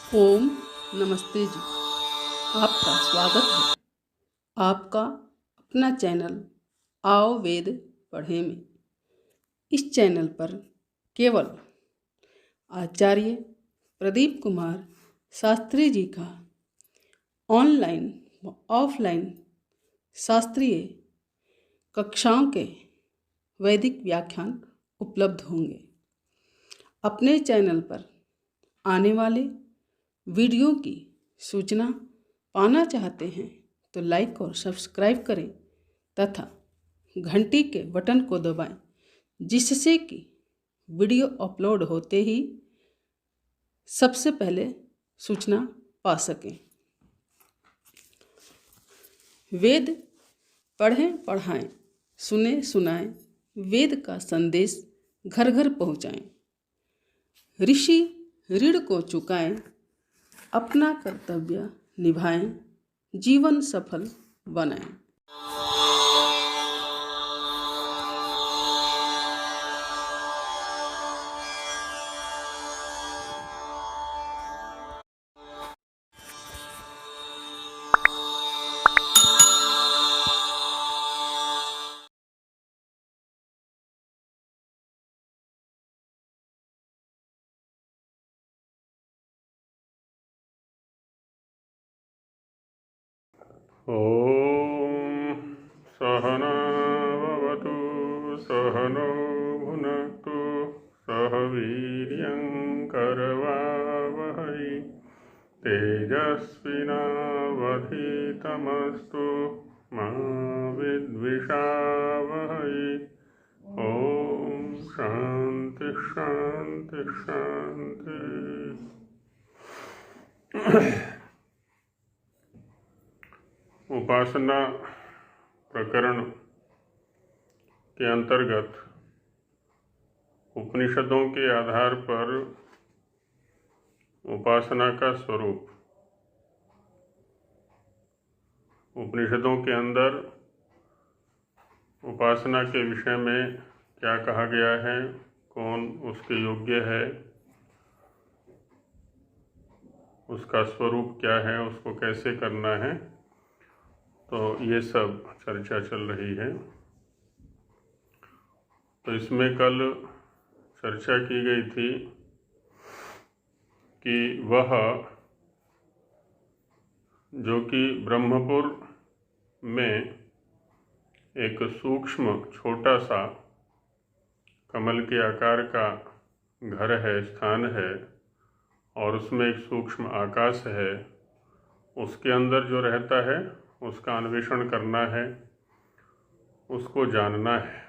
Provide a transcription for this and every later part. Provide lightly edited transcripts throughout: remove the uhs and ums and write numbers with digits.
ओम नमस्ते जी। आपका स्वागत है आपका अपना चैनल आओ वेद पढ़े में। इस चैनल पर केवल आचार्य प्रदीप कुमार शास्त्री जी का ऑनलाइन व ऑफलाइन शास्त्रीय कक्षाओं के वैदिक व्याख्यान उपलब्ध होंगे। अपने चैनल पर आने वाले वीडियो की सूचना पाना चाहते हैं तो लाइक और सब्सक्राइब करें तथा घंटी के बटन को दबाएं, जिससे कि वीडियो अपलोड होते ही सबसे पहले सूचना पा सकें। वेद पढ़ें पढ़ाएं, सुने सुनाएं, वेद का संदेश घर घर पहुँचाएं। ऋषि ऋण को चुकाएं, अपना कर्तव्य निभाएं, जीवन सफल बनाएं। ॐ सहना भवतु सहनो भुनक्तु सह वीर्यं करवावहै तेजस्विनावधीतमस्तु मा विद्विषावहै। ॐ शान्ति शान्ति शान्ति। उपासना प्रकरण के अंतर्गत उपनिषदों के आधार पर उपासना का स्वरूप, उपनिषदों के अंदर उपासना के विषय में क्या कहा गया है, कौन उसके योग्य है, उसका स्वरूप क्या है, उसको कैसे करना है, तो ये सब चर्चा चल रही है। तो इसमें कल चर्चा की गई थी कि वह जो कि ब्रह्मपुर में एक सूक्ष्म छोटा सा कमल के आकार का घर है, स्थान है, और उसमें एक सूक्ष्म आकाश है, उसके अंदर जो रहता है उसका अन्वेषण करना है, उसको जानना है।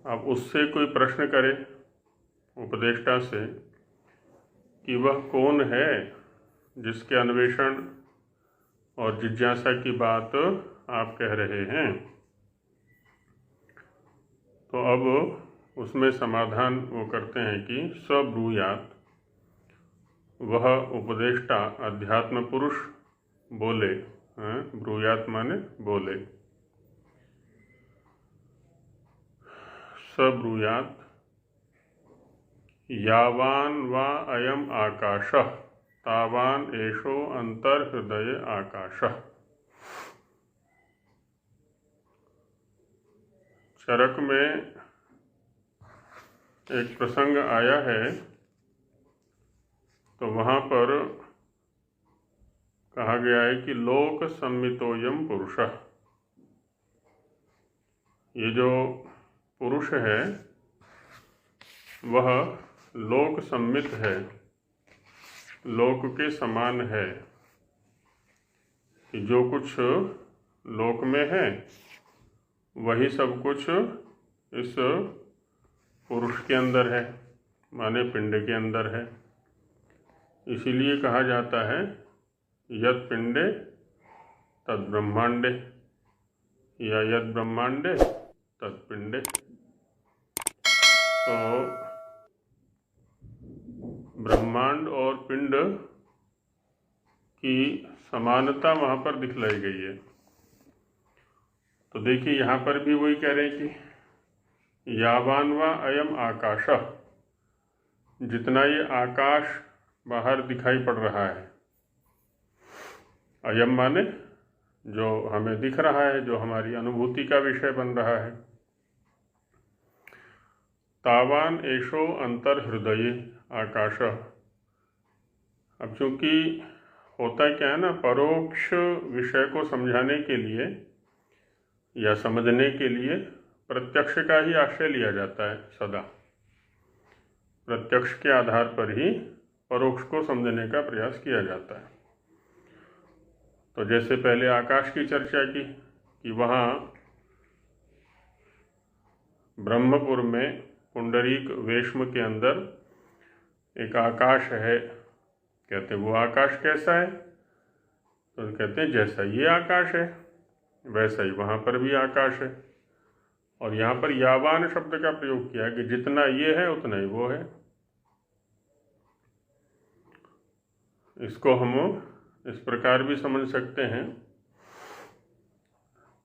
अब उससे कोई प्रश्न करे उपदेष्टा से कि वह कौन है जिसके अन्वेषण और जिज्ञासा की बात आप कह रहे हैं। तो अब उसमें समाधान वो करते हैं कि स ब्रूयात, वह उपदेष्टा अध्यात्म पुरुष बोले। ब्रूयात माने बोले। स ब्रूयात यावान वा अयम आकाशः तावान एषो अंतर्हृदय आकाशः। चरक में एक प्रसंग आया है, तो वहाँ पर कहा गया है कि लोक सम्मितोयम पुरुषः। ये जो पुरुष है वह लोक सम्मित है, लोक के समान है, कि जो कुछ लोक में है वही सब कुछ इस पुरुष के अंदर है, माने पिंड के अंदर है। इसीलिए कहा जाता है यत् पिंडे तद ब्रह्मांडे, या यद ब्रह्मांडे तद पिंडे। तो ब्रह्मांड और पिंड की समानता वहाँ पर दिखलाई गई है। तो देखिए यहाँ पर भी वही कह रहे हैं कि यावान वा अयम आकाशः, जितना ये आकाश बाहर दिखाई पड़ रहा है। अयम माने जो हमें दिख रहा है, जो हमारी अनुभूति का विषय बन रहा है। तावान एषो अंतर्हृदये आकाश। अब चूंकि होता क्या है ना, परोक्ष विषय को समझाने के लिए या समझने के लिए प्रत्यक्ष का ही आश्रय लिया जाता है सदा। प्रत्यक्ष के आधार पर ही परोक्ष को समझने का प्रयास किया जाता है। तो जैसे पहले आकाश की चर्चा की कि वहाँ ब्रह्मपुर में पुंडरीक वेश्म के अंदर एक आकाश है। कहते वो आकाश कैसा है? तो कहते हैं जैसा ये आकाश है वैसा ही वहाँ पर भी आकाश है। और यहाँ पर यावान शब्द का प्रयोग किया कि जितना ये है उतना ही वो है। इसको हम इस प्रकार भी समझ सकते हैं,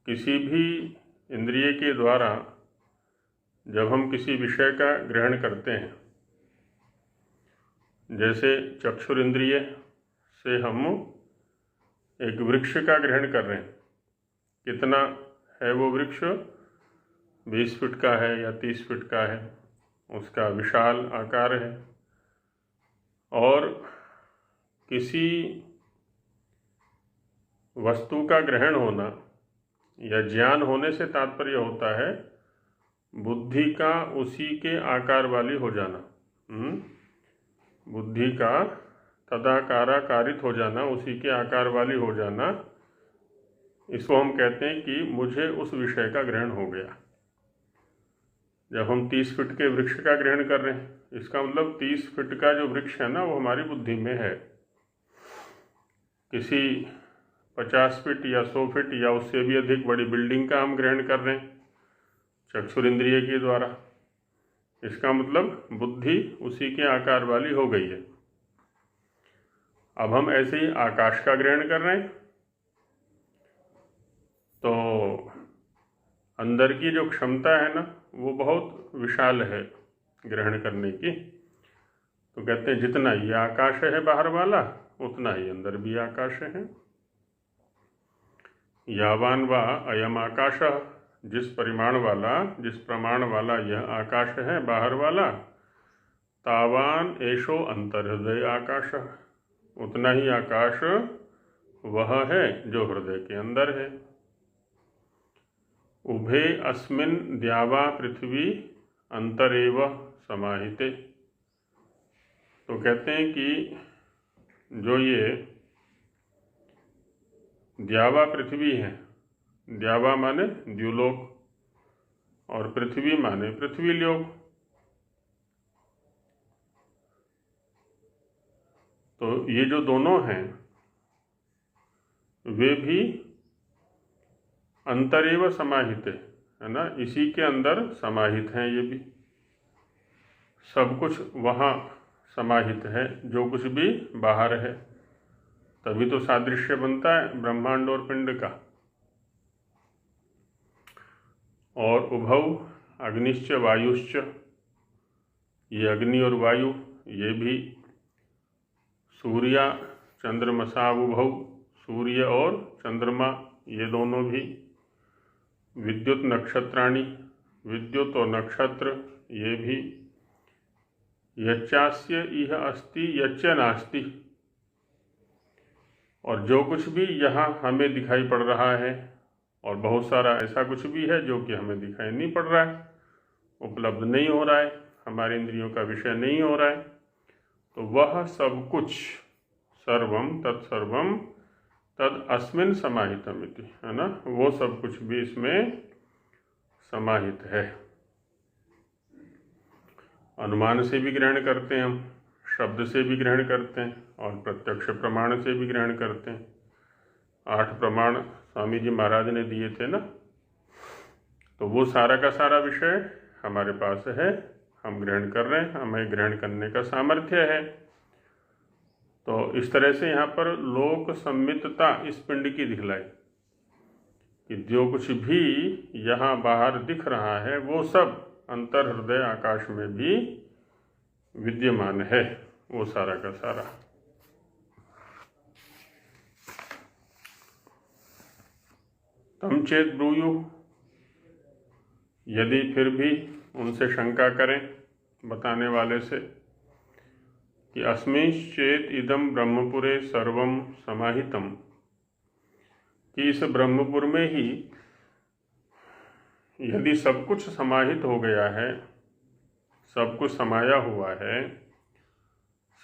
किसी भी इंद्रिय के द्वारा जब हम किसी विषय का ग्रहण करते हैं, जैसे चक्षुर इंद्रिय से हम एक वृक्ष का ग्रहण कर रहे हैं, कितना है वो वृक्ष? 20 फीट का है या 30 फीट का है, उसका विशाल आकार है। और किसी वस्तु का ग्रहण होना या ज्ञान होने से तात्पर्य होता है बुद्धि का उसी के आकार वाली हो जाना। बुद्धि का तदाकाराकारित हो जाना, उसी के आकार वाली हो जाना। इसको हम कहते हैं कि मुझे उस विषय का ग्रहण हो गया। जब हम 30 फीट के वृक्ष का ग्रहण कर रहे हैं, इसका मतलब 30 फीट का जो वृक्ष है ना वो हमारी बुद्धि में है। किसी 50 फीट या 100 फीट या उससे भी अधिक बड़ी बिल्डिंग का हम ग्रहण कर रहे हैं चक्षुर इंद्रिय के द्वारा। इसका मतलब बुद्धि उसी के आकार वाली हो गई है। अब हम ऐसे ही आकाश का ग्रहण कर रहे हैं, तो अंदर की जो क्षमता है ना वो बहुत विशाल है ग्रहण करने की। तो कहते हैं जितना ये आकाश है बाहर वाला उतना ही अंदर भी आकाश है। यावान वा अयम आकाश, जिस परिमाण वाला, जिस प्रमाण वाला यह आकाश है बाहर वाला, तावान एषो अंतर्हृदय आकाश, उतना ही आकाश वह है जो हृदय के अंदर है। उभे अस्मिन् द्यावा पृथ्वी अंतरेव समाहिते। तो कहते हैं कि जो ये द्यावा पृथ्वी है, द्यावा माने द्युलोक और पृथ्वी माने पृथ्वीलोक, तो ये जो दोनों हैं वे भी अंतरेव समाहित है ना, इसी के अंदर समाहित हैं। ये भी सब कुछ वहाँ समाहित है, जो कुछ भी बाहर है। तभी तो सादृश्य बनता है ब्रह्मांड और पिंड का। और उभौ अग्निश्च वायुश्च, ये अग्नि और वायु ये भी सूर्या चंद्रमसा उभौ, सूर्य और चंद्रमा ये दोनों भी। विद्युत नक्षत्राणि, विद्युत और नक्षत्र ये भी। यच्चास्य इह अस्ति यच्च नास्ति, और जो कुछ भी यहाँ हमें दिखाई पड़ रहा है, और बहुत सारा ऐसा कुछ भी है जो कि हमें दिखाई नहीं पड़ रहा है, उपलब्ध नहीं हो रहा है, हमारे इंद्रियों का विषय नहीं हो रहा है, तो वह सब कुछ सर्वम तत्सर्वम तद अस्मिन् समाहितम इति, है ना, वो सब कुछ भी इसमें समाहित है। अनुमान से भी ग्रहण करते हैं हम, शब्द से भी ग्रहण करते हैं और प्रत्यक्ष प्रमाण से भी ग्रहण करते हैं। 8 प्रमाण स्वामी जी महाराज ने दिए थे ना, तो वो सारा का सारा विषय हमारे पास है, हम ग्रहण कर रहे हैं, हमें ग्रहण करने का सामर्थ्य है। तो इस तरह से यहाँ पर लोक सम्मितता इस पिंड की दिखलाई कि जो कुछ भी यहाँ बाहर दिख रहा है वो सब अंतर हृदय आकाश में भी विद्यमान है। वो सारा का सारा। तम चेत ब्रूयु, यदि फिर भी उनसे शंका करें बताने वाले से कि अस्मिंश्चेत इदम ब्रह्मपुरे सर्वम समाहितम, कि इस ब्रह्मपुर में ही यदि सब कुछ समाहित हो गया है, सब कुछ समाया हुआ है,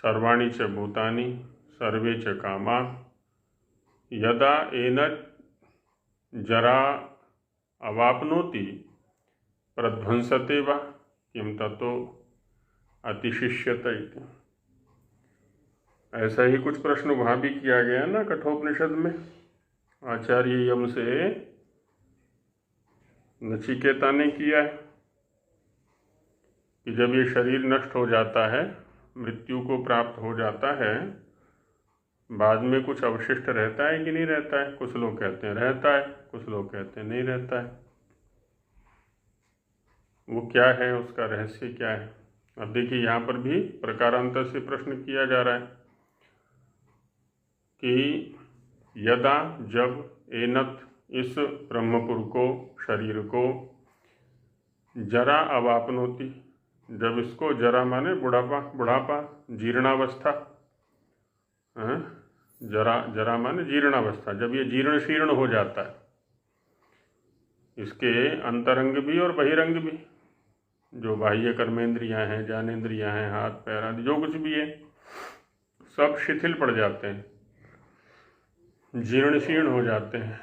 सर्वाणि च भूतानि सर्वे च कामा यदा एनत् जरा अवाप्नोति प्रध्वंसते वा किम ततो अतिशिष्यत इति। ऐसा ही कुछ प्रश्न वहाँ भी किया गया ना कठोपनिषद में, आचार्य यम से नचिकेता ने किया है कि जब ये शरीर नष्ट हो जाता है, मृत्यु को प्राप्त हो जाता है, बाद में कुछ अवशिष्ट रहता है कि नहीं रहता है? कुछ लोग कहते हैं रहता है, कुछ लोग कहते हैं नहीं रहता है। वो क्या है, उसका रहस्य क्या है? अब देखिए यहाँ पर भी प्रकारांतर से प्रश्न किया जा रहा है कि यदा जब एनत इस ब्रह्मपुर को, शरीर को, जरा अवापनोति, जब इसको, जरा माने बुढ़ापा, बुढ़ापा, जीर्णावस्था, जरा माने जीर्णावस्था, जब ये जीर्ण शीर्ण हो जाता है, इसके अंतरंग भी और बहिरंग भी, जो बाह्य कर्मेंद्रियां हैं, ज्ञानेंद्रियां हैं, हाथ पैर आदि जो कुछ भी है, सब शिथिल पड़ जाते हैं, जीर्ण शीर्ण हो जाते हैं।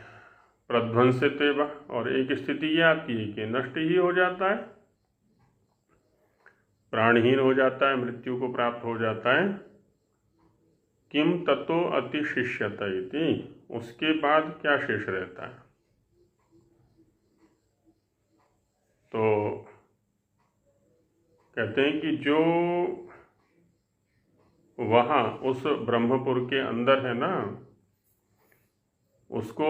प्रध्वंसित वा, और एक स्थिति ये आती है कि नष्ट ही हो जाता है, प्राणहीन हो जाता है, मृत्यु को प्राप्त हो जाता है। किम ततो अतिशिष्यत इति, उसके बाद क्या शेष रहता है? तो कहते हैं कि जो वहाँ उस ब्रह्मपुर के अंदर है ना, उसको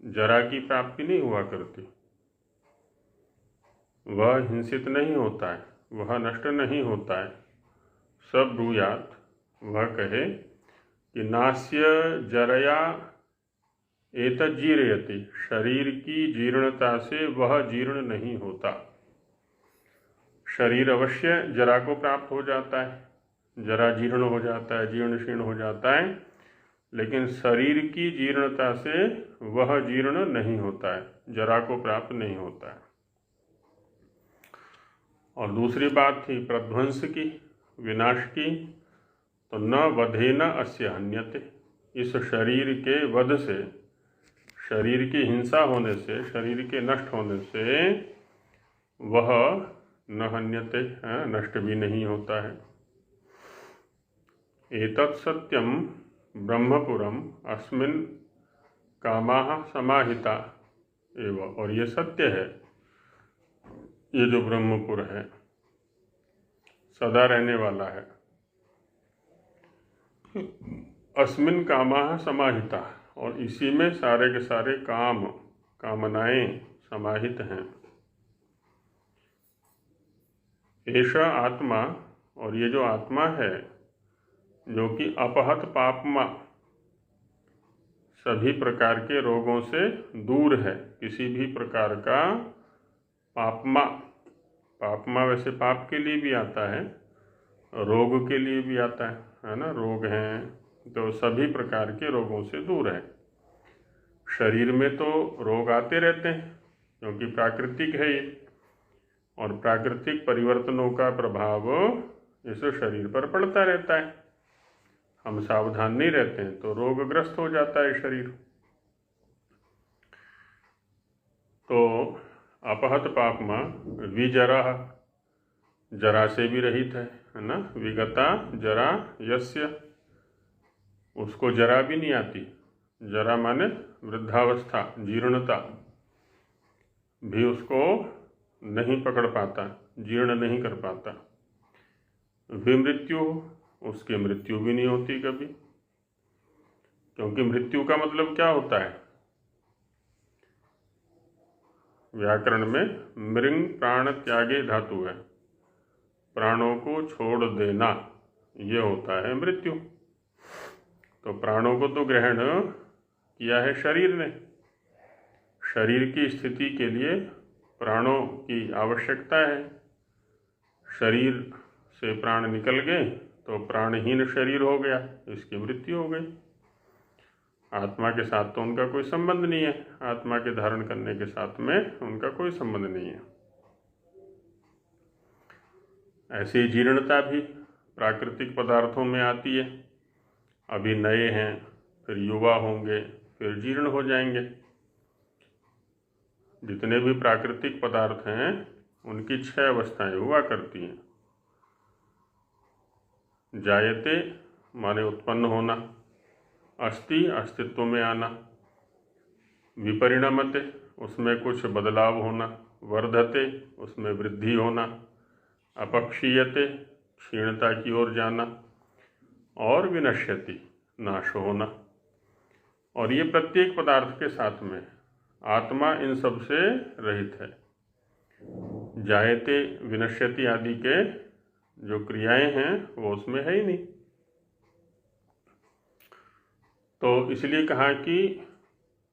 जरा की प्राप्ति नहीं हुआ करती, वह हिंसित नहीं होता है, वह नष्ट नहीं होता है। सब ब्रूयात, वह कहे कि नास्य जरया एतज्जीरयति, शरीर की जीर्णता से वह जीर्ण नहीं होता। शरीर अवश्य जरा को प्राप्त हो जाता है, जरा जीर्ण हो जाता है, जीर्ण शीर्ण हो जाता है, लेकिन शरीर की जीर्णता से वह जीर्ण नहीं होता है, जरा को प्राप्त नहीं होता है। और दूसरी बात थी प्रध्वंस की, विनाश की, तो न वधे न अस्य हन्यते, इस शरीर के वध से, शरीर की हिंसा होने से, शरीर के नष्ट होने से वह न हन्यते, नष्ट भी नहीं होता है। एतत् सत्यम ब्रह्मपुरम अस्मिन् कामाः समाहिता एव, और ये सत्य है, ये जो ब्रह्मपुर है सदा रहने वाला है। अस्मिन् कामाः समाहिता, और इसी में सारे के सारे काम, कामनाएं समाहित हैं। ऐसा आत्मा, और ये जो आत्मा है जो कि अपहत पापमा, सभी प्रकार के रोगों से दूर है, किसी भी प्रकार का पापमा, पापमा वैसे पाप के लिए भी आता है, रोग के लिए भी आता है ना, रोग हैं तो सभी प्रकार के रोगों से दूर है। शरीर में तो रोग आते रहते हैं क्योंकि प्राकृतिक है ये, और प्राकृतिक परिवर्तनों का प्रभाव इस शरीर पर पड़ता रहता है। हम सावधान नहीं रहते हैं तो रोगग्रस्त हो जाता है शरीर। तो अपहत पापमा विजरा, जरा से भी रहित है ना, विगता जरा यस्य, उसको जरा भी नहीं आती। जरा माने वृद्धावस्था, जीर्णता भी उसको नहीं पकड़ पाता, जीर्ण नहीं कर पाता। विमृत्यु, उसकी मृत्यु भी नहीं होती कभी, क्योंकि मृत्यु का मतलब क्या होता है? व्याकरण में मृंग प्राण त्यागे धातु है, प्राणों को छोड़ देना, ये होता है मृत्यु। तो प्राणों को तो ग्रहण किया है शरीर ने। शरीर की स्थिति के लिए प्राणों की आवश्यकता है। शरीर से प्राण निकल गए तो प्राणहीन शरीर हो गया, इसकी मृत्यु हो गई। आत्मा के साथ तो उनका कोई संबंध नहीं है, आत्मा के धारण करने के साथ में उनका कोई संबंध नहीं है। ऐसे ही जीर्णता भी प्राकृतिक पदार्थों में आती है। अभी नए हैं, फिर युवा होंगे, फिर जीर्ण हो जाएंगे। जितने भी प्राकृतिक पदार्थ हैं उनकी 6 अवस्थाएं हुआ करती हैं। जायते माने उत्पन्न होना, अस्ति अस्तित्व में आना, विपरिणमते उसमें कुछ बदलाव होना, वर्धते उसमें वृद्धि होना, अपक्षीयते क्षीणता की ओर जाना, और विनश्यति नाश होना। और ये प्रत्येक पदार्थ के साथ में आत्मा इन सब से रहित है। जायते विनश्यति आदि के जो क्रियाएं हैं वो उसमें है ही नहीं। तो इसलिए कहा कि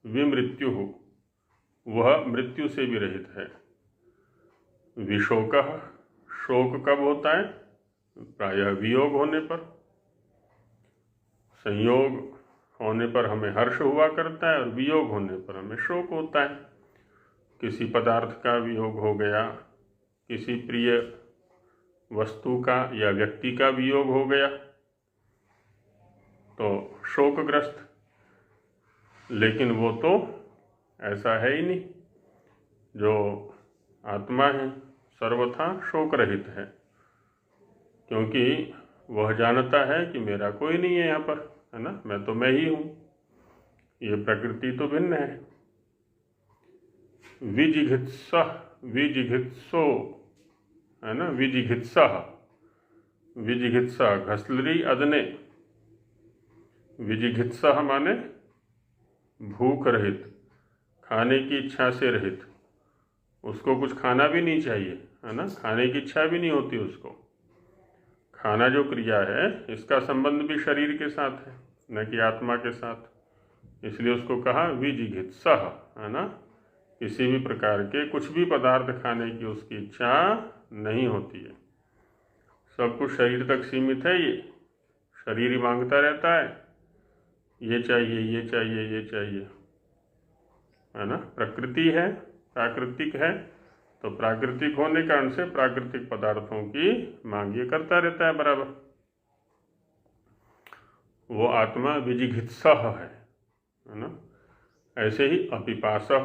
विमृत्यु हो, वह मृत्यु से भी रहित है। विशोक, शोक कब होता है? प्रायः वियोग होने पर। संयोग होने पर हमें हर्ष हुआ करता है और वियोग होने पर हमें शोक होता है। किसी पदार्थ का वियोग हो गया, किसी प्रिय वस्तु का या व्यक्ति का वियोग हो गया तो शोकग्रस्त। लेकिन वो तो ऐसा है ही नहीं। जो आत्मा है सर्वथा शोक रहित है, क्योंकि वह जानता है कि मेरा कोई नहीं है यहाँ पर, है ना, मैं तो मैं ही हूँ। ये प्रकृति तो भिन्न है। विजिघित्सा, विजिघित्सो, है ना, विजिघित्सा, विजिघित्सा घसलरी अदने। विजिघित्सा माने भूख रहित, खाने की इच्छा से रहित। उसको कुछ खाना भी नहीं चाहिए, है ना, खाने की इच्छा भी नहीं होती उसको। खाना जो क्रिया है इसका संबंध भी शरीर के साथ है, न कि आत्मा के साथ। इसलिए उसको कहा विजिघित्सा, है ना। किसी भी प्रकार के कुछ भी पदार्थ खाने की उसकी इच्छा नहीं होती है। सब कुछ शरीर तक सीमित है। ये शरीर ही मांगता रहता है, ये चाहिए, ये चाहिए, ये चाहिए, है ना। प्रकृति है, प्राकृतिक है, तो प्राकृतिक होने के कारण से प्राकृतिक पदार्थों की मांग ये करता रहता है बराबर। वो आत्मा विजिघित्सा है ना। ऐसे ही अपिपासा,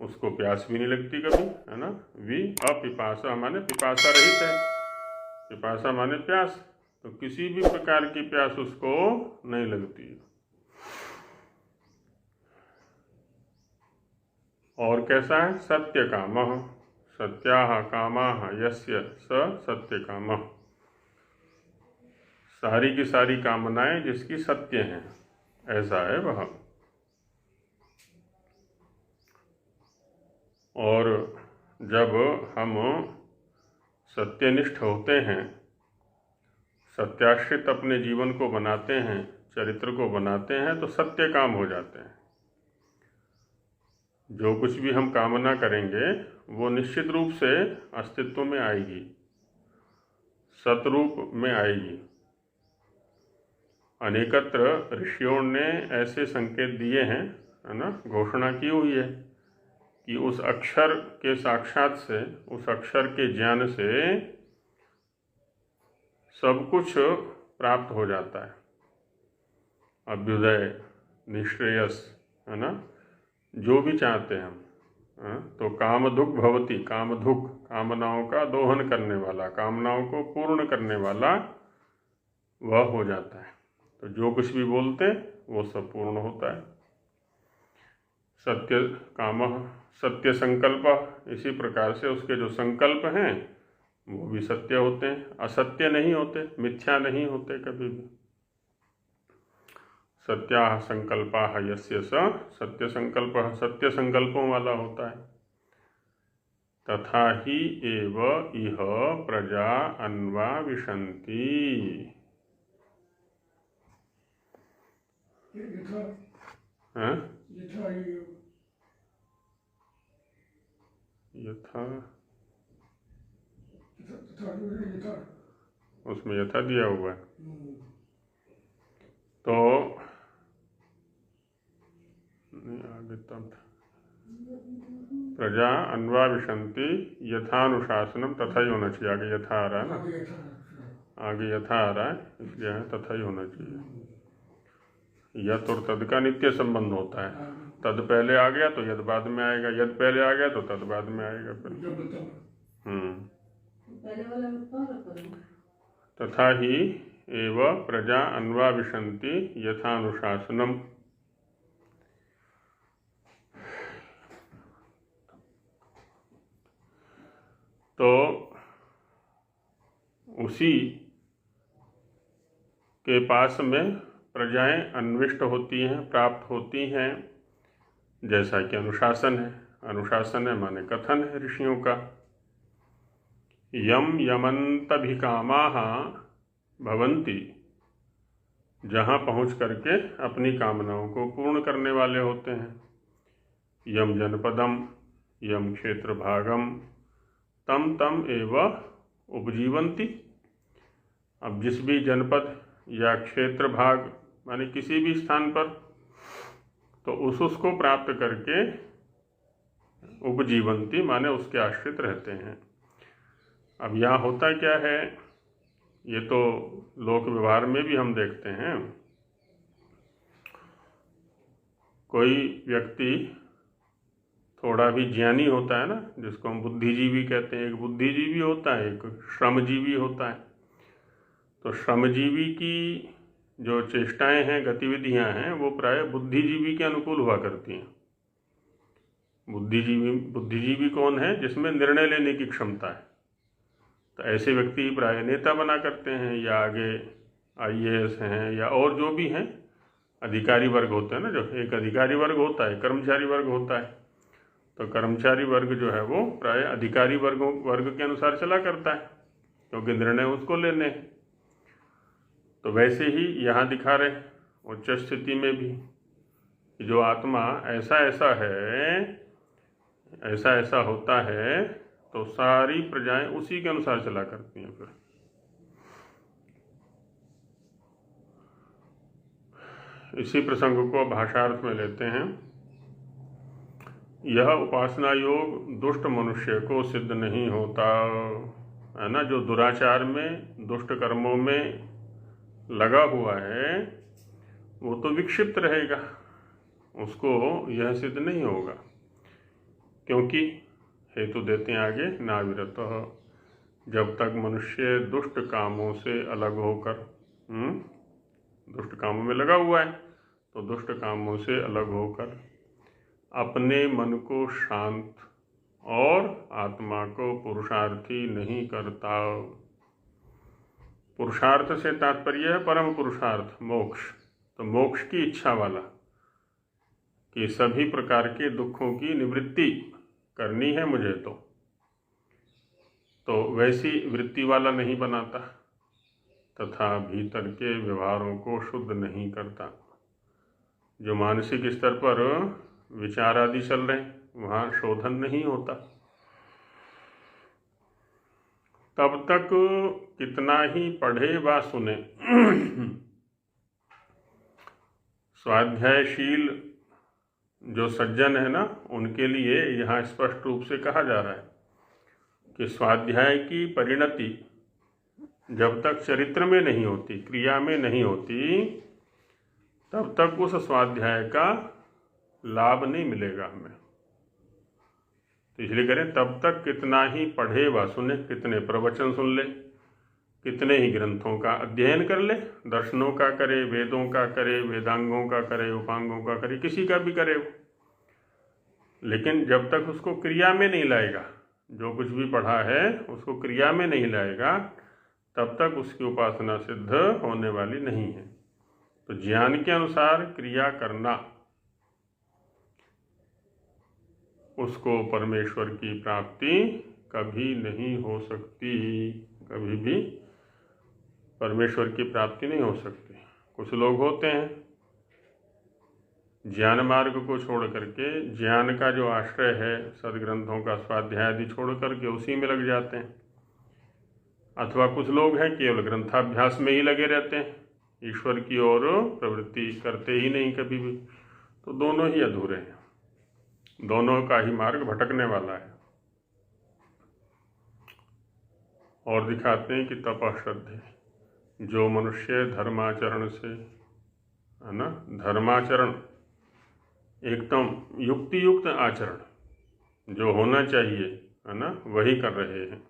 उसको प्यास भी नहीं लगती कभी, है ना। अपिपासा माने पिपासा रहित है। पिपासा माने प्यास, तो किसी भी प्रकार की प्यास उसको नहीं लगती। और कैसा है? सत्य कामः, सत्याः कामाः यस्य स सत्य कामः। सारी की सारी कामनाएं जिसकी सत्य हैं, ऐसा है वह। और जब हम सत्यनिष्ठ होते हैं, सत्याश्रित अपने जीवन को बनाते हैं, चरित्र को बनाते हैं, तो सत्य काम हो जाते हैं। जो कुछ भी हम कामना करेंगे वो निश्चित रूप से अस्तित्व में आएगी, सतरूप में आएगी। अनेकत्र ऋषियों ने ऐसे संकेत दिए हैं, है ना, घोषणा की हुई है कि उस अक्षर के साक्षात से, उस अक्षर के ज्ञान से सब कुछ प्राप्त हो जाता है। अभ्युदय, निश्रेयस, है ना, जो भी चाहते हैं हम। तो काम दुख भवति, काम दुख, कामनाओं का दोहन करने वाला, कामनाओं को पूर्ण करने वाला वह हो जाता है। तो जो कुछ भी बोलते वो सब पूर्ण होता है। सत्य कामः, सत्य संकल्प, इसी प्रकार से उसके जो संकल्प हैं वो भी सत्य होते हैं, असत्य नहीं होते, मिथ्या नहीं होते कभी भी। सत्याः संकल्पाः यस्य स सत्य संकल्पः, सत्य संकल्पों वाला होता है। तथा ही एव इह प्रजा अन्वा विशन्ति, हाँ यथा, उसमें यथा दिया हुआ है। तो आगे तब प्रजा अन्वाविशन्ति यथानुशासनम तथा ही होना चाहिए। आगे यथा आ रहा है ना, आगे यथा आ रहा है, इसलिए है तथा ही होना चाहिए। यत और तद का नित्य संबंध होता है। तद पहले आ गया तो यद बाद में आएगा, यद पहले आ गया तो तद बाद में आएगा फिर। तथा ही एव प्रजा अन्वाविशन्ति यथानुशासनम। तो उसी के पास में प्रजाएं अन्विष्ट होती हैं, प्राप्त होती हैं, जैसा कि अनुशासन है। अनुशासन है माने कथन है ऋषियों का। यम यमन्तभिकामाः भवन्ति, जहाँ पहुँच करके अपनी कामनाओं को पूर्ण करने वाले होते हैं। यम जनपदम यम क्षेत्र भागम तम तम एव उपजीवन्ति। अब जिस भी जनपद या क्षेत्र भाग माने किसी भी स्थान पर, तो उसको प्राप्त करके उपजीवन्ति माने उसके आश्रित रहते हैं। अब यहाँ होता क्या है, ये तो लोक व्यवहार में भी हम देखते हैं। कोई व्यक्ति थोड़ा भी ज्ञानी होता है ना, जिसको हम बुद्धिजीवी कहते हैं। एक बुद्धिजीवी होता है, एक श्रमजीवी होता है। तो श्रमजीवी की जो चेष्टाएं हैं, गतिविधियां हैं, वो प्राय बुद्धिजीवी के अनुकूल हुआ करती हैं। बुद्धिजीवी कौन है? जिसमें निर्णय लेने की क्षमता है। तो ऐसे व्यक्ति प्राय नेता बना करते हैं, या आगे IAS हैं, या और जो भी हैं अधिकारी वर्ग होते हैं ना। जो एक अधिकारी वर्ग होता है, कर्मचारी वर्ग होता है। तो कर्मचारी वर्ग जो है वो प्राय अधिकारी वर्ग के अनुसार चला करता है, क्योंकि निर्णय उसको लेने हैं। तो वैसे ही यहाँ दिखा रहे उच्च स्थिति में भी जो आत्मा ऐसा ऐसा है, ऐसा ऐसा होता है, तो सारी प्रजाएं उसी के अनुसार चला करती हैं। फिर इसी प्रसंग को भाषार्थ में लेते हैं। यह उपासना योग दुष्ट मनुष्य को सिद्ध नहीं होता, है ना। जो दुराचार में, दुष्ट कर्मों में लगा हुआ है, वो तो विक्षिप्त रहेगा, उसको यह सिद्ध नहीं होगा। क्योंकि हेतु देते हैं आगे, नाविरतः, जब तक मनुष्य दुष्ट कामों से अलग होकर, दुष्ट कामों में लगा हुआ है, तो दुष्ट कामों से अलग होकर अपने मन को शांत और आत्मा को पुरुषार्थी नहीं करता। पुरुषार्थ से तात्पर्य है परम पुरुषार्थ, मोक्ष। तो मोक्ष की इच्छा वाला, कि सभी प्रकार के दुखों की निवृत्ति करनी है मुझे, तो वैसी वृत्ति वाला नहीं बनाता, तथा भीतर के व्यवहारों को शुद्ध नहीं करता। जो मानसिक स्तर पर विचार आदि चल रहे हैं, वहाँ शोधन नहीं होता। तब तक कितना ही पढ़े व सुने, स्वाध्यायशील जो सज्जन है ना, उनके लिए यहाँ स्पष्ट रूप से कहा जा रहा है कि स्वाध्याय की परिणति जब तक चरित्र में नहीं होती, क्रिया में नहीं होती, तब तक उस स्वाध्याय का लाभ नहीं मिलेगा हमें। तो इसलिए करें, तब तक कितना ही पढ़े व सुने, कितने प्रवचन सुन ले, कितने ही ग्रंथों का अध्ययन कर ले, दर्शनों का करे, वेदों का करे, वेदांगों का करे, उपांगों का करे, किसी का भी करे, लेकिन जब तक उसको क्रिया में नहीं लाएगा, जो कुछ भी पढ़ा है उसको क्रिया में नहीं लाएगा, तब तक उसकी उपासना सिद्ध होने वाली नहीं है। तो ज्ञान के अनुसार क्रिया करना, उसको परमेश्वर की प्राप्ति कभी नहीं हो सकती, कभी भी परमेश्वर की प्राप्ति नहीं हो सकती। कुछ लोग होते हैं ज्ञान मार्ग को छोड़ करके ज्ञान का जो आश्रय है सदग्रंथों का स्वाध्याय आदि छोड़ करके उसी में लग जाते हैं। अथवा कुछ लोग हैं केवल ग्रंथाभ्यास में ही लगे रहते हैं, ईश्वर की ओर प्रवृत्ति करते ही नहीं कभी भी। तो दोनों ही अधूरे हैं, दोनों का ही मार्ग भटकने वाला है। और दिखाते हैं कि तपश्रद्धे, जो मनुष्य धर्माचरण से, है ना, धर्माचरण एकदम युक्ति युक्त आचरण जो होना चाहिए, है ना, वही कर रहे हैं,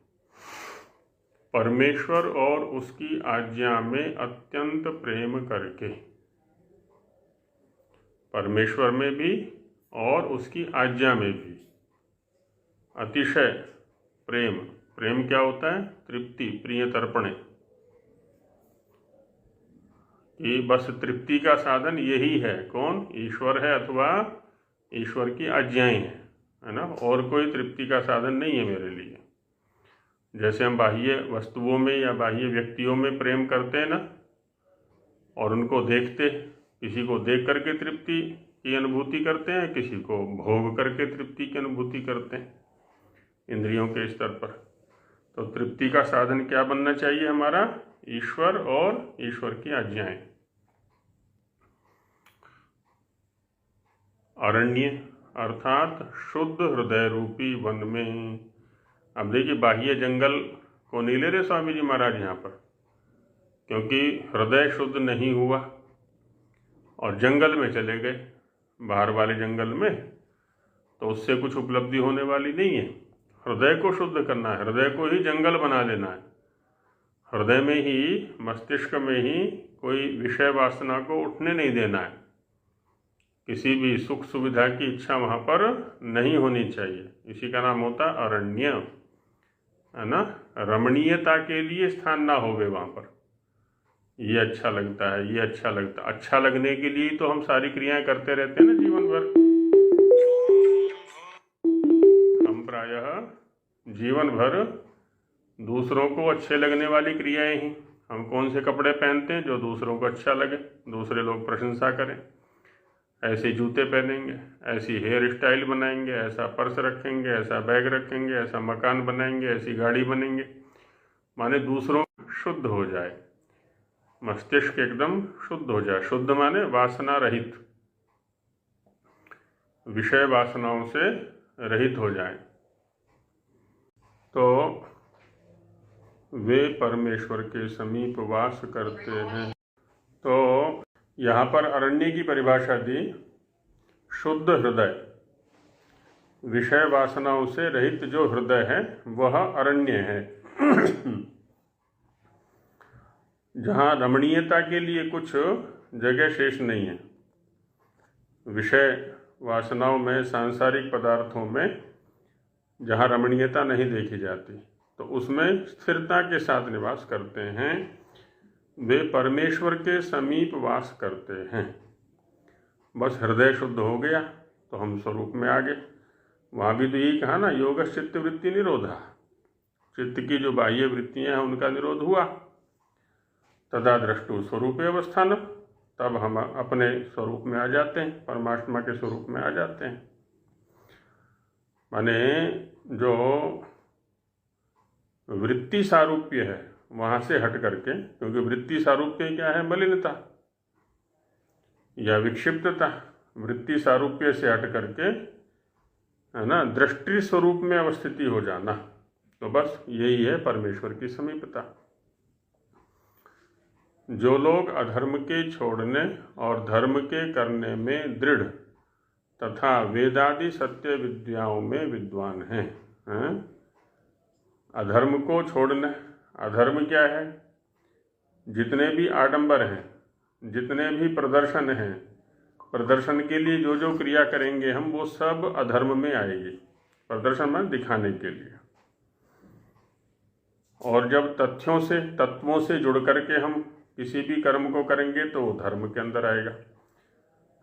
परमेश्वर और उसकी आज्ञा में अत्यंत प्रेम करके, परमेश्वर में भी और उसकी आज्ञा में भी अतिशय प्रेम। प्रेम क्या होता है? तृप्ति, प्रिय तर्पणे, कि बस तृप्ति का साधन यही है। कौन? ईश्वर है अथवा ईश्वर की आज्ञाएं हैं, है ना, और कोई तृप्ति का साधन नहीं है मेरे लिए। जैसे हम बाह्य वस्तुओं में या बाह्य व्यक्तियों में प्रेम करते हैं ना, और उनको देखते, किसी को देख करके तृप्ति की अनुभूति करते हैं, किसी को भोग करके तृप्ति की अनुभूति करते हैं इंद्रियों के स्तर पर। तो तृप्ति का साधन क्या बनना चाहिए हमारा? ईश्वर और ईश्वर की आज्ञाएं। अरण्य अर्थात शुद्ध हृदय रूपी वन में। अब देखिए, बाह्य जंगल को नहीं ले रहे स्वामी जी महाराज यहाँ पर, क्योंकि हृदय शुद्ध नहीं हुआ और जंगल में चले गए, बाहर वाले जंगल में, तो उससे कुछ उपलब्धि होने वाली नहीं है। हृदय को शुद्ध करना है, हृदय को ही जंगल बना लेना है। हृदय में ही, मस्तिष्क में ही कोई विषय वासना को उठने नहीं देना है। किसी भी सुख सुविधा की इच्छा वहाँ पर नहीं होनी चाहिए। इसी का नाम होता है अरण्य, है ना। रमणीयता के लिए स्थान ना होवे वहाँ पर। ये अच्छा लगता है, ये अच्छा लगता है, अच्छा लगने के लिए तो हम सारी क्रियाएं करते रहते हैं ना जीवन भर। हम प्रायः जीवन भर दूसरों को अच्छे लगने वाली क्रियाएं ही। हम कौन से कपड़े पहनते हैं? जो दूसरों को अच्छा लगे, दूसरे लोग प्रशंसा करें। ऐसे जूते पहनेंगे, ऐसी हेयर स्टाइल बनाएंगे, ऐसा पर्स रखेंगे, ऐसा बैग रखेंगे, ऐसा मकान बनाएंगे, ऐसी गाड़ी बनेंगे, माने दूसरों शुद्ध हो जाए, मस्तिष्क एकदम शुद्ध हो जाए। शुद्ध माने वासना रहित, विषय वासनाओं से रहित हो जाए। तो वे परमेश्वर के समीप वास करते हैं। तो यहाँ पर अरण्य की परिभाषा दी, शुद्ध हृदय, विषय वासनाओं से रहित जो हृदय है वह अरण्य है। जहाँ रमणीयता के लिए कुछ जगह शेष नहीं है। विषय वासनाओं में, सांसारिक पदार्थों में जहाँ रमणीयता नहीं देखी जाती, तो उसमें स्थिरता के साथ निवास करते हैं। वे परमेश्वर के समीप वास करते हैं। बस हृदय शुद्ध हो गया तो हम स्वरूप में आ गए। वहाँ भी तो यही कहा ना, योगस्य चित्त वृत्ति निरोधा, चित्त की जो बाह्य वृत्तियाँ हैं उनका निरोध हुआ। तदा दृष्टु स्वरूपे अवस्थान, तब हम अपने स्वरूप में आ जाते हैं, परमात्मा के स्वरूप में आ जाते हैं। माने जो वृत्ति सारूप्य है वहाँ से हट करके, क्योंकि वृत्ति सारूप्य क्या है? मलिनता या विक्षिप्तता। वृत्ति सारूप्य से हट करके, है ना, दृष्टि स्वरूप में अवस्थिति हो जाना, तो बस यही है परमेश्वर की समीपता। जो लोग अधर्म के छोड़ने और धर्म के करने में दृढ़ तथा वेदादि सत्य विद्याओं में विद्वान हैं, अधर्म को छोड़ना। अधर्म क्या है? जितने भी आडंबर हैं, जितने भी प्रदर्शन हैं, प्रदर्शन के लिए जो जो क्रिया करेंगे हम, वो सब अधर्म में आएगी। प्रदर्शन में दिखाने के लिए। और जब तथ्यों से, तत्वों से जुड़ करके हम किसी भी कर्म को करेंगे तो वो धर्म के अंदर आएगा।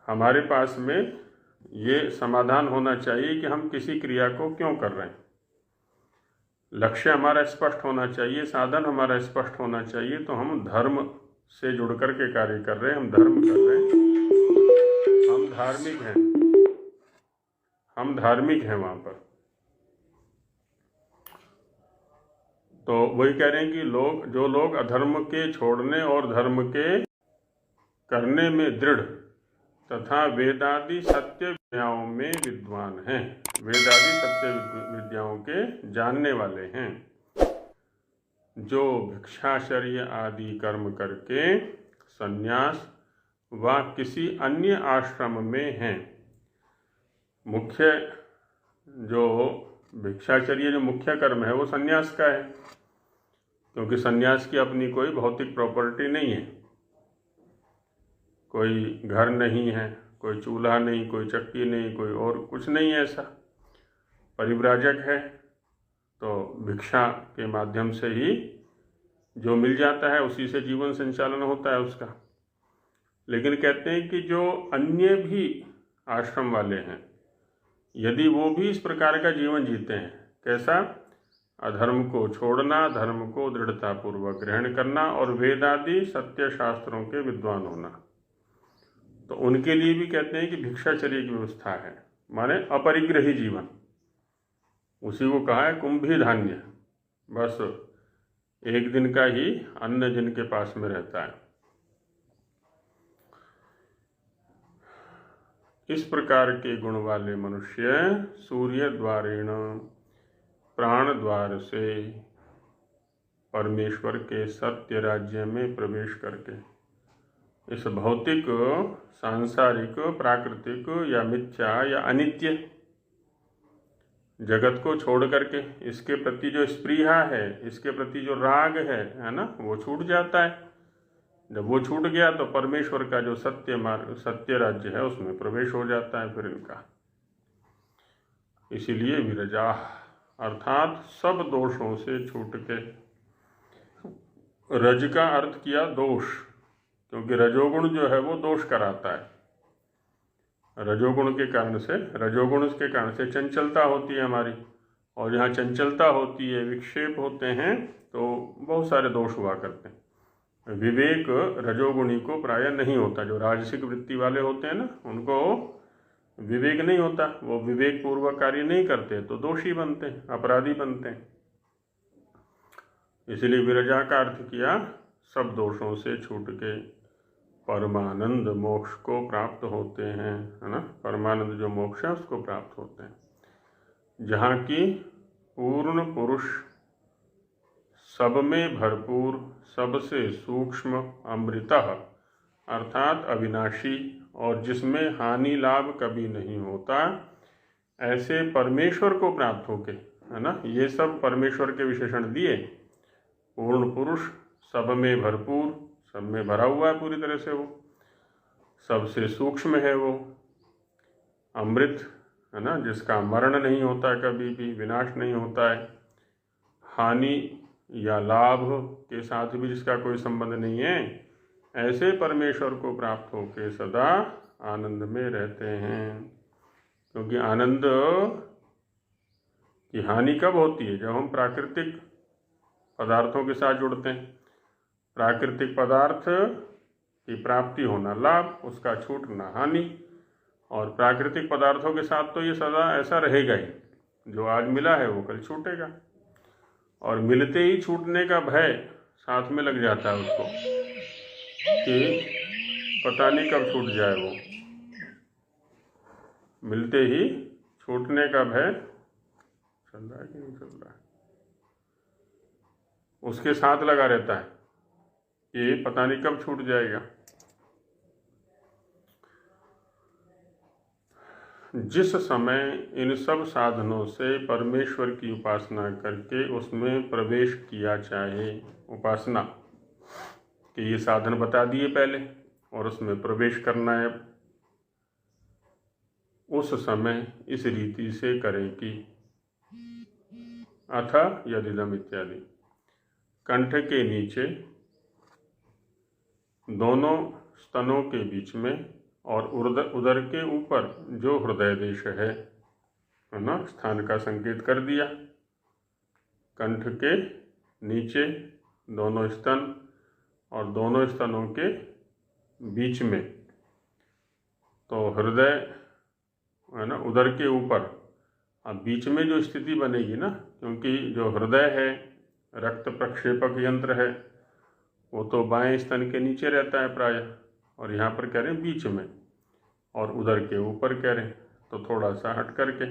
हमारे पास में ये समाधान होना चाहिए कि हम किसी क्रिया को क्यों कर रहे हैं। लक्ष्य हमारा स्पष्ट होना चाहिए, साधन हमारा स्पष्ट होना चाहिए। तो हम धर्म से जुड़ कर के कार्य कर रहे हैं, हम धर्म कर रहे हैं। हम धार्मिक हैं, हम धार्मिक हैं वहाँ पर। तो वही कह रहे हैं कि जो लोग अधर्म के छोड़ने और धर्म के करने में दृढ़ तथा वेदादि सत्य विद्याओं में विद्वान हैं, वेदादि सत्य विद्याओं के जानने वाले हैं, जो भिक्षाचर्य आदि कर्म करके संन्यास व किसी अन्य आश्रम में हैं। मुख्य जो भिक्षाचर्य जो मुख्य कर्म है वो संन्यास का है, क्योंकि संन्यास की अपनी कोई भौतिक प्रॉपर्टी नहीं है, कोई घर नहीं है, कोई चूल्हा नहीं, कोई चक्की नहीं, कोई और कुछ नहीं है, ऐसा परिव्राजक है। तो भिक्षा के माध्यम से ही जो मिल जाता है उसी से जीवन संचालन होता है उसका। लेकिन कहते हैं कि जो अन्य भी आश्रम वाले हैं, यदि वो भी इस प्रकार का जीवन जीते हैं, कैसा? अधर्म को छोड़ना, धर्म को दृढ़तापूर्वक ग्रहण करना और वेदादि सत्य शास्त्रों के विद्वान होना, तो उनके लिए भी कहते हैं कि भिक्षाचर्य की व्यवस्था है, माने अपरिग्रही जीवन। उसी को कहा है कुंभी धान्य, बस एक दिन का ही अन्न जिनके पास में रहता है। इस प्रकार के गुण वाले मनुष्य सूर्य द्वारेण प्राण द्वार से परमेश्वर के सत्य राज्य में प्रवेश करके इस भौतिक, सांसारिक, प्राकृतिक या मिथ्या या अनित्य जगत को छोड़ करके इसके प्रति जो स्पृहा है, इसके प्रति जो राग है ना, वो छूट जाता है। जब वो छूट गया तो परमेश्वर का जो सत्य राज्य है उसमें प्रवेश हो जाता है फिर इनका। इसीलिए विरजा अर्थात सब दोषों से छूट के, रज का अर्थ किया दोष, क्योंकि रजोगुण जो है वो दोष कराता है। रजोगुण के कारण से चंचलता होती है हमारी, और जहाँ चंचलता होती है, विक्षेप होते हैं, तो बहुत सारे दोष हुआ करते हैं। विवेक रजोगुणी को प्रायः नहीं होता। जो राजसिक वृत्ति वाले होते हैं ना, उनको विवेक नहीं होता, वो विवेक पूर्वक कार्य नहीं करते तो दोषी बनते हैं, अपराधी बनते हैं। इसलिए विरजा का अर्थ किया सब दोषों से छूट के परमानंद मोक्ष को प्राप्त होते हैं, है ना। परमानंद जो मोक्ष है उसको प्राप्त होते हैं, जहाँ की पूर्ण पुरुष, सब में भरपूर, सबसे सूक्ष्म, अमृतः अर्थात अविनाशी, और जिसमें हानि लाभ कभी नहीं होता, ऐसे परमेश्वर को प्राप्त होके, है ना। ये सब परमेश्वर के विशेषण दिए। पूर्ण पुरुष, सब में भरपूर, सब में भरा हुआ है पूरी तरह से वो, सबसे सूक्ष्म है वो, अमृत, है ना, जिसका मरण नहीं होता, कभी भी विनाश नहीं होता है, हानि या लाभ के साथ भी जिसका कोई संबंध नहीं है, ऐसे परमेश्वर को प्राप्त होकर सदा आनंद में रहते हैं। क्योंकि आनंद की हानि कब होती है? जब हम प्राकृतिक पदार्थों के साथ जुड़ते हैं। प्राकृतिक पदार्थ की प्राप्ति होना लाभ, उसका छूटना हानि, और प्राकृतिक पदार्थों के साथ तो ये सदा ऐसा रहेगा ही, जो आज मिला है वो कल छूटेगा, और मिलते ही छूटने का भय साथ में लग जाता है उसको कि पता नहीं कब छूट जाए वो। मिलते ही छूटने का भय चल रहा है कि नहीं चल रहा है, उसके साथ लगा रहता है कि पता नहीं कब छूट जाएगा। जिस समय इन सब साधनों से परमेश्वर की उपासना करके उसमें प्रवेश किया चाहे, उपासना कि ये साधन बता दिए पहले और उसमें प्रवेश करना है, उस समय इस रीति से करें कि अथ यदिदम इत्यादि, कंठ के नीचे, दोनों स्तनों के बीच में और उदर के ऊपर जो हृदय देश है ना, स्थान का संकेत कर दिया। कंठ के नीचे दोनों स्तन और दोनों स्तनों के बीच में, तो हृदय है ना उदर के ऊपर, अब बीच में जो स्थिति बनेगी ना, क्योंकि जो हृदय है रक्त प्रक्षेपक यंत्र है, वो तो बाएं स्तन के नीचे रहता है प्रायः, और यहाँ पर कह रहे हैं बीच में, और उदर के ऊपर कह रहे हैं, तो थोड़ा सा हट करके,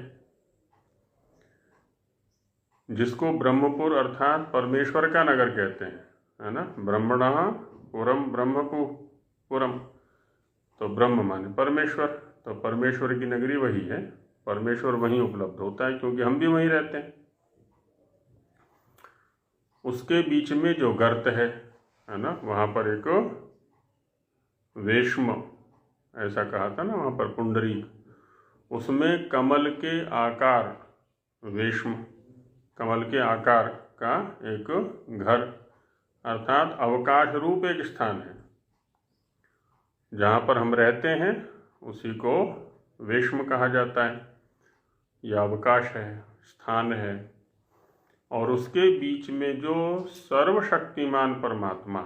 जिसको ब्रह्मपुर अर्थात परमेश्वर का नगर कहते हैं, है ना। ब्रह्मणः पुरम ब्रह्मपुरम, तो ब्रह्म माने परमेश्वर, तो परमेश्वर की नगरी वही है, परमेश्वर वहीं उपलब्ध होता है, क्योंकि हम भी वहीं रहते हैं। उसके बीच में जो गर्त है ना, वहाँ पर एक वेश्म, ऐसा कहा था ना वहाँ पर पुंडरीक, उसमें कमल के आकार, वेश्म कमल के आकार का एक घर अर्थात अवकाश रूप एक स्थान है, जहाँ पर हम रहते हैं उसी को वेश्म कहा जाता है, यह अवकाश है, स्थान है। और उसके बीच में जो सर्वशक्तिमान परमात्मा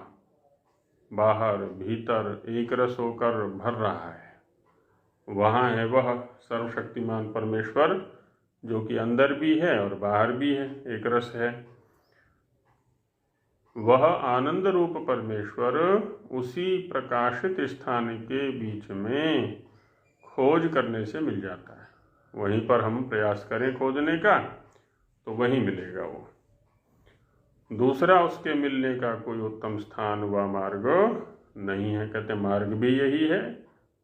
बाहर भीतर एक रस होकर भर रहा है, वहाँ है वह सर्वशक्तिमान परमेश्वर, जो कि अंदर भी है और बाहर भी है, एक रस है। वह आनंद रूप परमेश्वर उसी प्रकाशित स्थान के बीच में खोज करने से मिल जाता है। वहीं पर हम प्रयास करें खोजने का तो वहीं मिलेगा वो, दूसरा उसके मिलने का कोई उत्तम स्थान व मार्ग नहीं है। कहते मार्ग भी यही है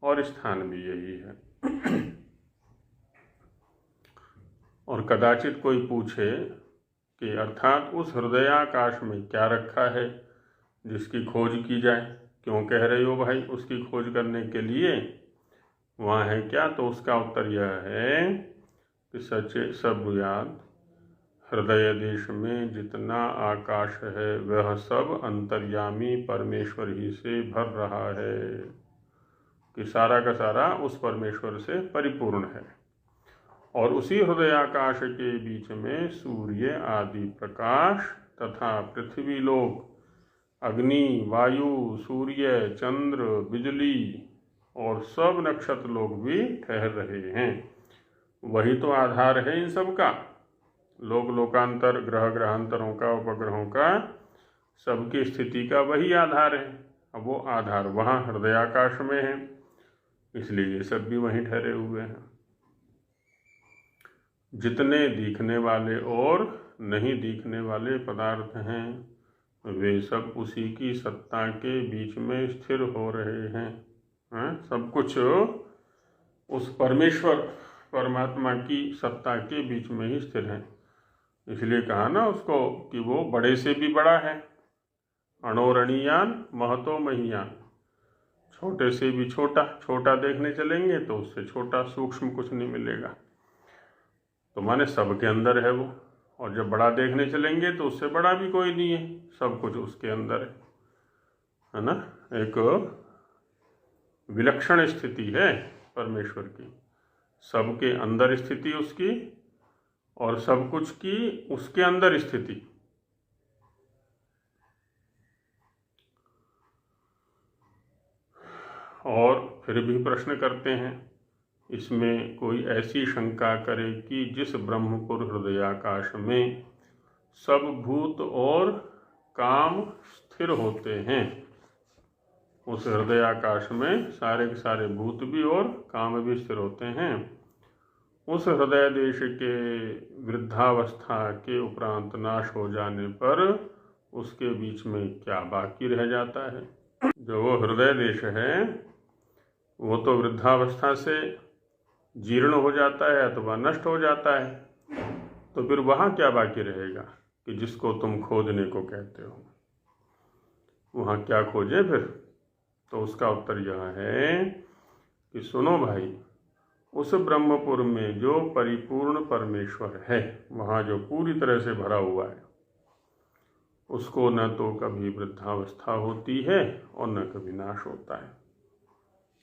और स्थान भी यही है। और कदाचित कोई पूछे कि अर्थात उस हृदयाकाश में क्या रखा है जिसकी खोज की जाए, क्यों कह रहे हो भाई उसकी खोज करने के लिए, वहाँ है क्या? तो उसका उत्तर यह है कि सच्चे सब याद हृदय देश में जितना आकाश है वह सब अंतर्यामी परमेश्वर ही से भर रहा है, कि सारा का सारा उस परमेश्वर से परिपूर्ण है। और उसी हृदयाकाश के बीच में सूर्य आदि प्रकाश तथा पृथ्वी लोक, अग्नि, वायु, सूर्य, चंद्र, बिजली और सब नक्षत्र लोग भी ठहर रहे हैं। वही तो आधार है इन सब का, लोक लोकांतर, ग्रह ग्रहांतरों का, उपग्रहों का, सबकी स्थिति का वही आधार है। अब वो आधार वहाँ हृदयाकाश में है, इसलिए ये सब भी वहीं ठहरे हुए हैं। जितने दिखने वाले और नहीं दिखने वाले पदार्थ हैं वे सब उसी की सत्ता के बीच में स्थिर हो रहे हैं। सब कुछ उस परमेश्वर परमात्मा की सत्ता के बीच में ही स्थिर है। इसलिए कहा ना उसको कि वो बड़े से भी बड़ा है, अणोरणीयान महतो महीयान, छोटे से भी छोटा। छोटा देखने चलेंगे तो उससे छोटा सूक्ष्म कुछ नहीं मिलेगा, तो माने सबके अंदर है वो। और जब बड़ा देखने चलेंगे तो उससे बड़ा भी कोई नहीं है, सब कुछ उसके अंदर है ना। एक विलक्षण स्थिति है परमेश्वर की, सबके अंदर स्थिति उसकी और सब कुछ की उसके अंदर स्थिति। और फिर भी प्रश्न करते हैं, इसमें कोई ऐसी शंका करे कि जिस ब्रह्मपुर हृदयाकाश में सब भूत और काम स्थिर होते हैं, उस हृदयाकाश में सारे के सारे भूत भी और काम भी स्थिर होते हैं, उस हृदय देश के वृद्धावस्था के उपरांत नाश हो जाने पर उसके बीच में क्या बाकी रह जाता है? जो वो हृदय देश है वो तो वृद्धावस्था से जीर्ण हो जाता है अथवा नष्ट हो जाता है, तो फिर वहाँ क्या बाकी रहेगा कि जिसको तुम खोजने को कहते हो? वहाँ क्या खोजें फिर? तो उसका उत्तर यह है कि सुनो भाई, उस ब्रह्मपुर में जो परिपूर्ण परमेश्वर है, वहाँ जो पूरी तरह से भरा हुआ है, उसको न तो कभी वृद्धावस्था होती है और न कभी नाश होता है।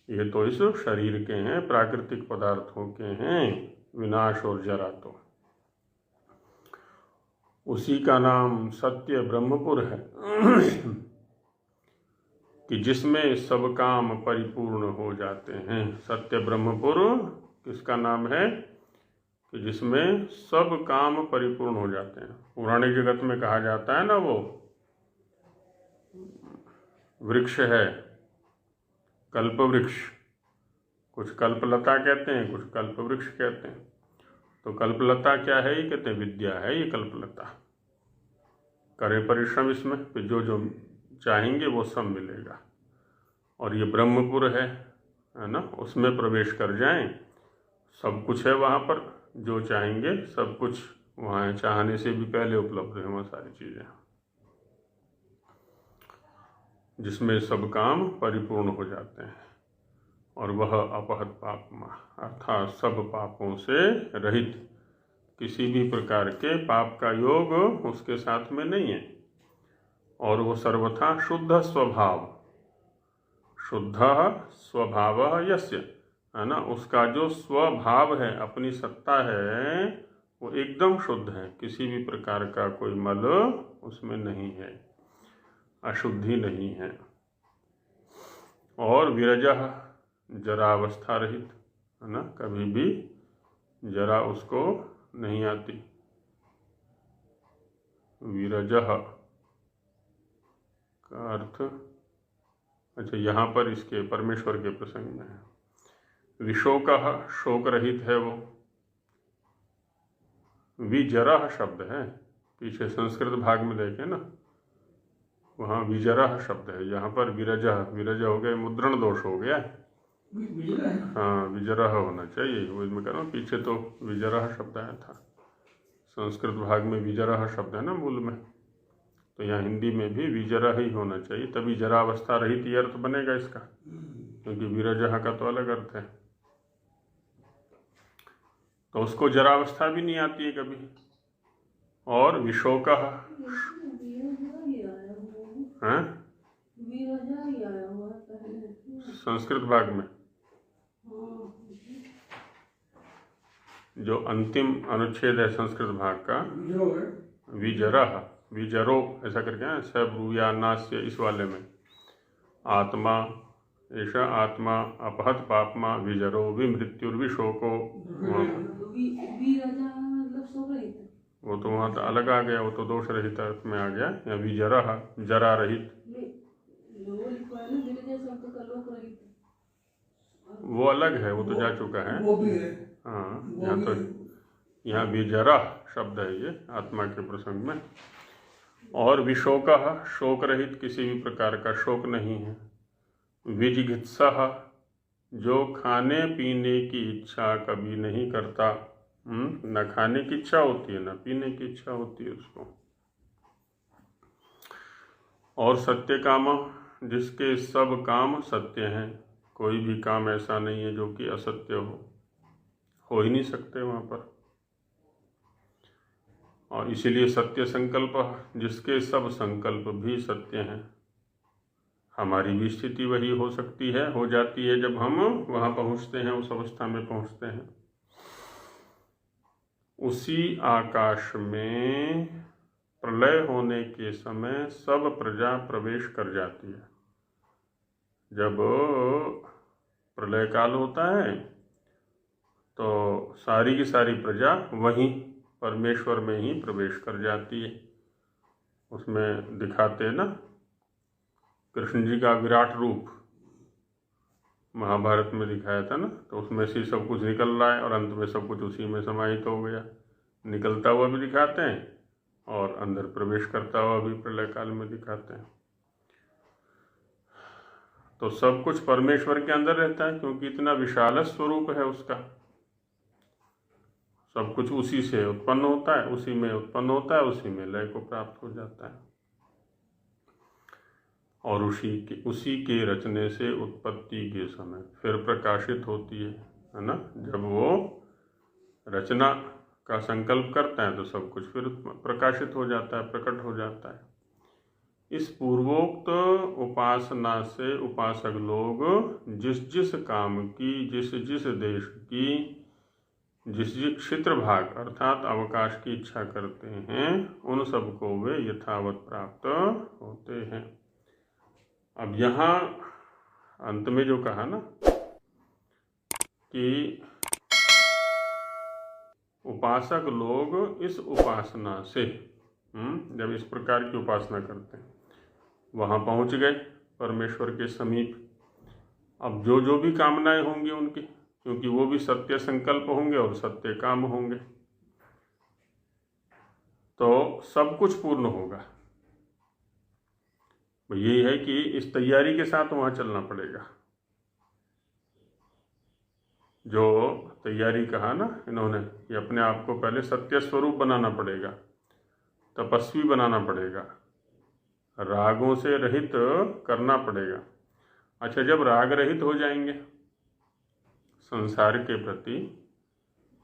ये तो इस शरीर के हैं, प्राकृतिक पदार्थों के हैं विनाश और जरा। तो उसी का नाम सत्य ब्रह्मपुर है। कि जिसमें सब काम परिपूर्ण हो जाते हैं। सत्य ब्रह्मपुर किसका नाम है? कि जिसमें सब काम परिपूर्ण हो जाते हैं। पुराने जगत में कहा जाता है ना, वो वृक्ष है कल्प वृक्ष, कुछ कल्पलता कहते हैं, कुछ कल्प वृक्ष कहते हैं। तो कल्पलता क्या है? ये कहते हैं विद्या है ये कल्पलता। करें परिश्रम इसमें, फिर जो जो चाहेंगे वो सब मिलेगा। और ये ब्रह्मपुर है ना, उसमें प्रवेश कर जाएं, सब कुछ है वहाँ पर, जो चाहेंगे सब कुछ वहाँ है, चाहने से भी पहले उपलब्ध है वहाँ सारी चीज़ें, जिसमें सब काम परिपूर्ण हो जाते हैं। और वह अपहत पापमा, अर्थात सब पापों से रहित, किसी भी प्रकार के पाप का योग उसके साथ में नहीं है। और वो सर्वथा शुद्ध स्वभाव, शुद्ध स्वभाव यस्य, है ना, उसका जो स्वभाव है, अपनी सत्ता है, वो एकदम शुद्ध है, किसी भी प्रकार का कोई मल उसमें नहीं है, अशुद्धि नहीं है। और विरजः, जरावस्था रहित, है ना, कभी भी जरा उसको नहीं आती। विरजः का अर्थ, अच्छा यहाँ पर इसके परमेश्वर के प्रसंग में है। विशोकः, शोक रहित है वो। विजरः शब्द है, पीछे संस्कृत भाग में देखें ना, वहाँ विजरः शब्द है, यहाँ पर विरजः, विरज हो गए, मुद्रण दोष हो गया। हाँ, विजरः होना चाहिए, वो मैं कह रहा हूँ, पीछे तो विजरः शब्द आया था, संस्कृत भाग में विजरः शब्द है ना मूल में, तो यहाँ हिंदी में भी विजरः ही होना चाहिए, तभी जरावस्था रहित ये अर्थ बनेगा इसका, क्योंकि विरजः का तो अलग अर्थ है। तो उसको जरावस्था भी नहीं आती है कभी। और विशोकः, हाँ, संस्कृत भाग में जो अंतिम अनुच्छेद है संस्कृत भाग का, विजरः, विजरो ऐसा करके है, सब्रूयानास्य, इस वाले में आत्मा, ऐसा आत्मा अपहत पापमा विजरो विमृत्युर्विशोको, वो तो वहाँ तो अलग आ गया, वो तो दोष रहित अर्थ में आ गया। या विजरः, जरा रहित, वो अलग है, वो तो जा चुका है। हाँ, यहाँ तो यहाँ विजरः शब्द है ये आत्मा के प्रसंग में। और विशोकः, शोक रहित, किसी भी प्रकार का शोक नहीं है। विजिगित्सः, जो खाने पीने की इच्छा कभी नहीं करता, न खाने की इच्छा होती है न पीने की इच्छा होती है उसको। और सत्य काम, जिसके सब काम सत्य हैं, कोई भी काम ऐसा नहीं है जो कि असत्य हो ही नहीं सकते वहाँ पर। और इसीलिए सत्य संकल्प, जिसके सब संकल्प भी सत्य हैं। हमारी भी स्थिति वही हो सकती है, हो जाती है जब हम वहाँ पहुँचते हैं, उस अवस्था में पहुँचते हैं। उसी आकाश में प्रलय होने के समय सब प्रजा प्रवेश कर जाती है। जब प्रलय काल होता है तो सारी की सारी प्रजा वहीं परमेश्वर में ही प्रवेश कर जाती है। उसमें दिखाते हैं ना कृष्ण जी का विराट रूप, महाभारत में दिखाया था ना, तो उसमें से सब कुछ निकल रहा है और अंत में सब कुछ उसी में समाहित हो गया। निकलता हुआ भी दिखाते हैं और अंदर प्रवेश करता हुआ भी प्रलय काल में दिखाते हैं। तो सब कुछ परमेश्वर के अंदर रहता है, क्योंकि इतना विशाल स्वरूप है उसका। सब कुछ उसी से उत्पन्न होता है, उसी में उत्पन्न होता है, उसी में लय को प्राप्त हो जाता है। और उसी के रचने से उत्पत्ति के समय फिर प्रकाशित होती है ना। जब वो रचना का संकल्प करता है तो सब कुछ फिर प्रकाशित हो जाता है, प्रकट हो जाता है। इस पूर्वोक्त उपासना से उपासक लोग जिस जिस काम की, जिस जिस देश की, जिस जिस क्षेत्र भाग अर्थात अवकाश की इच्छा करते हैं, उन सबको वे यथावत प्राप्त होते हैं। अब यहाँ अंत में जो कहा ना कि उपासक लोग इस उपासना से जब इस प्रकार की उपासना करते हैं वहाँ पहुँच गए परमेश्वर के समीप। अब जो भी कामनाएं होंगी उनकी, क्योंकि वो भी सत्य संकल्प होंगे और सत्य काम होंगे, तो सब कुछ पूर्ण होगा। यही है कि इस तैयारी के साथ वहाँ चलना पड़ेगा। जो तैयारी कहा ना इन्होंने कि अपने आप को पहले सत्य स्वरूप बनाना पड़ेगा, तपस्वी बनाना पड़ेगा, रागों से रहित करना पड़ेगा। अच्छा, जब राग रहित हो जाएंगे, संसार के प्रति,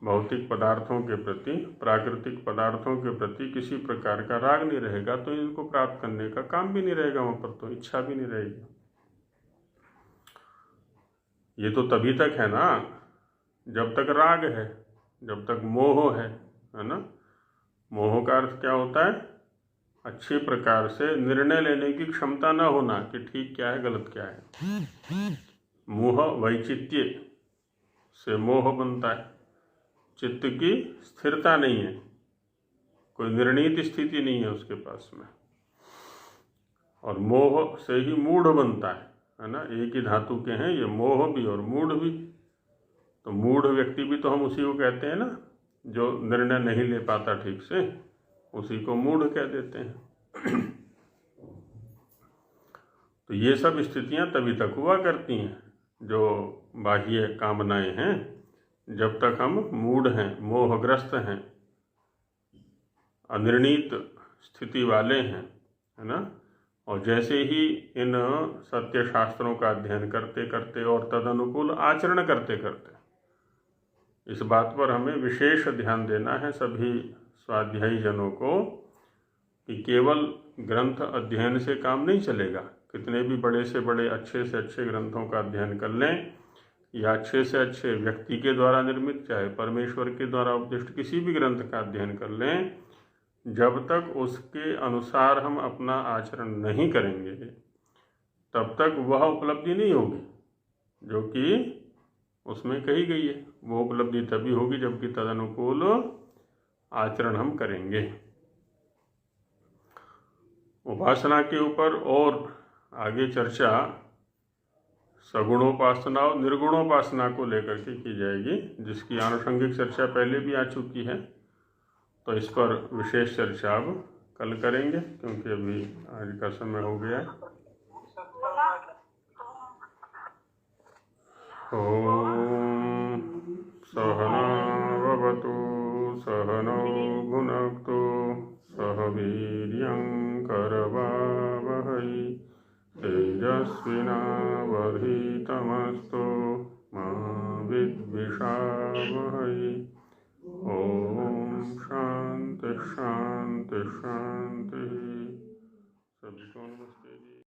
भौतिक पदार्थों के प्रति, प्राकृतिक पदार्थों के प्रति किसी प्रकार का राग नहीं रहेगा, तो इनको प्राप्त करने का काम भी नहीं रहेगा, वहाँ पर तो इच्छा भी नहीं रहेगी। ये तो तभी तक है ना जब तक राग है, जब तक मोह है ना। मोह का अर्थ क्या होता है? अच्छे प्रकार से निर्णय लेने की क्षमता न होना कि ठीक क्या है गलत क्या है। मोह वैचित्य से मोह बनता है, चित्त की स्थिरता नहीं है, कोई निर्णीत स्थिति नहीं है उसके पास में। और मोह से ही मूढ़ बनता है ना। एक ही धातु के हैं ये, मोह भी और मूढ़ भी। तो मूढ़ व्यक्ति भी तो हम उसी को कहते हैं ना, जो निर्णय नहीं ले पाता ठीक से, उसी को मूढ़ कह देते हैं। तो ये सब स्थितियां तभी तक हुआ करती हैं, जो बाह्य कामनाएं हैं, जब तक हम मूढ़ हैं, मोहग्रस्त हैं, अनिर्णीत स्थिति वाले हैं, है ना। और जैसे ही इन सत्य शास्त्रों का अध्ययन करते करते और तदनुकूल आचरण करते करते, इस बात पर हमें विशेष ध्यान देना है सभी स्वाध्यायी जनों को कि केवल ग्रंथ अध्ययन से काम नहीं चलेगा। कितने भी बड़े से बड़े अच्छे से अच्छे ग्रंथों का अध्ययन कर लें, या अच्छे से अच्छे व्यक्ति के द्वारा निर्मित, चाहे परमेश्वर के द्वारा उपदिष्ट किसी भी ग्रंथ का अध्ययन कर लें, जब तक उसके अनुसार हम अपना आचरण नहीं करेंगे, तब तक वह उपलब्धि नहीं होगी जो कि उसमें कही गई है। वो उपलब्धि तभी होगी जबकि तदनुकूल आचरण हम करेंगे। उपासना के ऊपर और आगे चर्चा सगुणोपासना और निर्गुणोपासना को लेकर के की जाएगी, जिसकी आनुषंगिक चर्चा पहले भी आ चुकी है। तो इस पर विशेष चर्चा अब कल करेंगे, क्योंकि अभी आज का समय हो गया है। ओम सहना भवतु सहनौ भुनक्तु सह वीर्यं करवावहै तेजस्विनावधीतमस्तु मा विद्विषावहै। ओम शांति शांति शांति। सभी को नमस्ते जी।